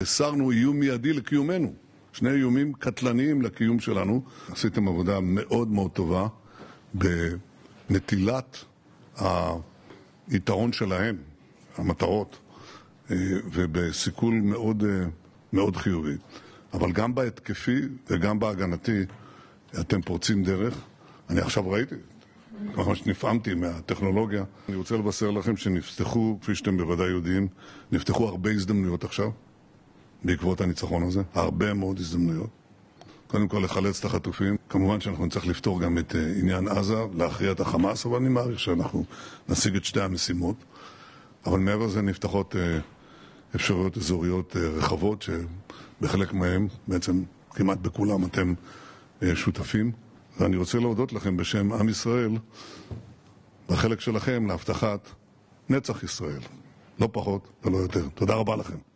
הסרנו איום מיידי לקיומנו, שני איומים קטלניים לקיום שלנו. עשיתם עבודה מאוד מאוד טובה בנטילת היתרון שלהם, המטרות, ובסיכול מאוד, מאוד חיובי. אבל גם בהתקפי וגם בהגנתי אתם פורצים דרך. אני עכשיו ראיתי, ממש נפעמתי מהטכנולוגיה. אני רוצה לבשר לכם שנפתחו, כפי שאתם בוודאי יודעים, נפתחו הרבה הזדמנויות עכשיו. בעקבות הניצחון הזה, הרבה מאוד הזדמנויות. קודם כל לחלץ את החטופים. כמובן שאנחנו נצטרך לפתור גם את עניין עזה, להכריע את החמאס, אבל אני מעריך שאנחנו נשיג את שתי המשימות. אבל מעבר לזה נפתחות אפשרויות אזוריות רחבות, שבחלק מהם, בעצם כמעט בכולם, אתם שותפים. ואני רוצה להודות לכם בשם עם ישראל, בחלק שלכם להבטחת נצח ישראל. לא פחות ולא יותר. תודה רבה לכם.